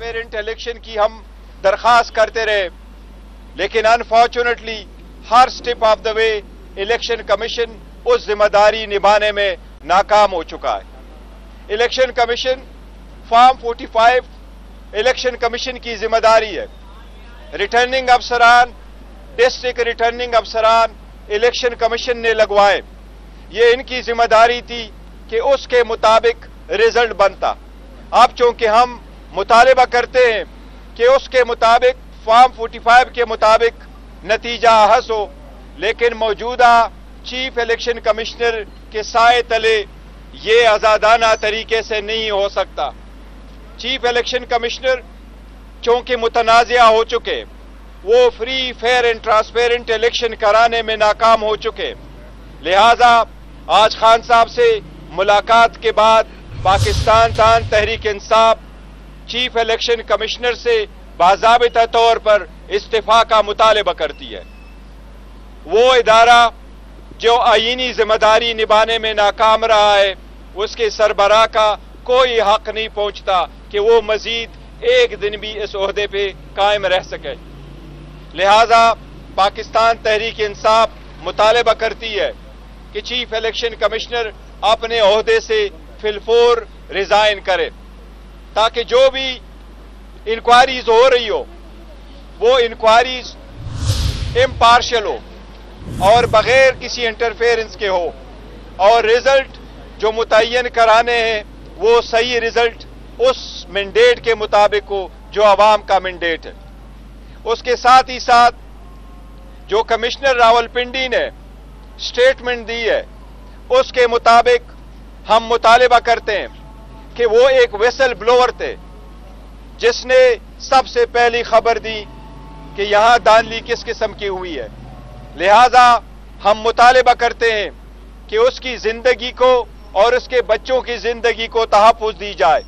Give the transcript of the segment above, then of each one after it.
Transparent election की हम दरख्वास्त करते रहे, लेकिन अनफॉर्चुनेटली हर step of the way election commission उस जिम्मेदारी निभाने में नाकाम हो चुका है। Election commission form 45 election commission की जिम्मेदारी है। रिटर्निंग अफसरान, डिस्ट्रिक्ट रिटर्निंग अफसरान इलेक्शन कमीशन ने लगवाए। ये इनकी जिम्मेदारी थी कि उसके मुताबिक रिजल्ट बनता। अब चूंकि हम मुतालबा करते हैं कि उसके मुताबिक फॉर्म 45 के मुताबिक नतीजा अहस हो, लेकिन मौजूदा चीफ इलेक्शन कमिश्नर के साए तले ये आज़ादाना तरीके से नहीं हो सकता। चीफ इलेक्शन कमिश्नर चूंकि मुतनाज़िया हो चुके, वो free fair and transparent election कराने में नाकाम हो चुके, लिहाजा आज खान साहब से मुलाकात के बाद Pakistan Tehreek Insaf chief election commissioner से बाज़ाबिता तौर पर इस्तीफा का मुतालबा करती है। वो इदारा जो आईनी जिम्मेदारी निभाने में नाकाम रहा है, उसके सरबराह का कोई हक नहीं पहुंचता कि वो मजीद एक दिन भी इस ओहदे पे कायम रह सके। लिहाजा पाकिस्तान तहरीक इंसाफ मुतालबा करती है कि चीफ इलेक्शन कमिश्नर अपने ओहदे से फिलफोर रिजाइन करे, ताकि जो भी इंक्वायरीज हो रही हो वो इंक्वायरीज इम्पार्शियल हो और बगैर किसी इंटरफेरेंस के हो, और रिजल्ट जो मुतय्यन कराने हैं वो सही रिजल्ट उस मैंडेट के मुताबिक हो जो अवाम का मैंडेट है। उसके साथ ही साथ जो कमिश्नर रावलपिंडी ने स्टेटमेंट दी है, उसके मुताबिक हम मुतालिबा करते हैं कि वो एक वेसल ब्लोअर थे जिसने सबसे पहली खबर दी कि यहां धांधली किस किस्म की हुई है। लिहाजा हम मुतालिबा करते हैं कि उसकी जिंदगी को और उसके बच्चों की जिंदगी को तहफ़्फ़ुज़ दी जाए,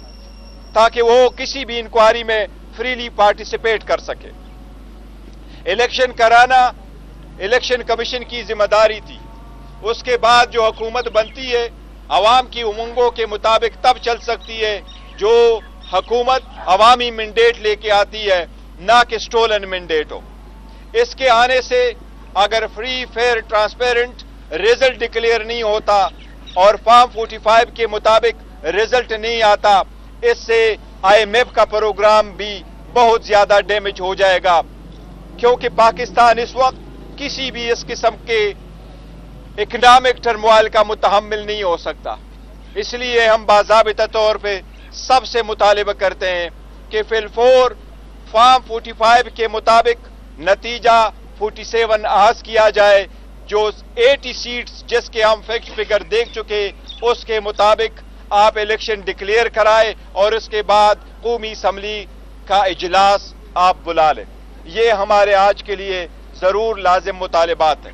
ताकि वो किसी भी इंक्वायरी में फ्रीली पार्टिसिपेट कर सके। इलेक्शन कराना इलेक्शन कमीशन की जिम्मेदारी थी। उसके बाद जो हुकूमत बनती है अवाम की उमंगों के मुताबिक तब चल सकती है जो हुकूमत अवामी मैंडेट लेके आती है, ना कि स्टोलन मैंडेट हो। इसके आने से अगर free fair transparent result declare नहीं होता और फॉर्म 45 के मुताबिक रिजल्ट नहीं आता, इससे IMF का प्रोग्राम भी बहुत ज्यादा डैमेज हो जाएगा, क्योंकि पाकिस्तान इस वक्त किसी भी इस किस्म के इकनॉमिक टर्मोइल का मुतहम्मिल नहीं हो सकता। इसलिए हम बाज़ाबिता तौर पे सबसे मुतालिबा करते हैं कि फिलफोर फॉर्म 45 के मुताबिक नतीजा 47 अहस किया जाए, जो 80 सीट्स जिसके हम फैक्ट फिगर देख चुके, उसके मुताबिक आप इलेक्शन डिक्लेयर कराए और उसके बाद कौमी असम्बली का इजलास आप बुला लें। ये हमारे आज के लिए जरूर लाजिम मुतालिबात है।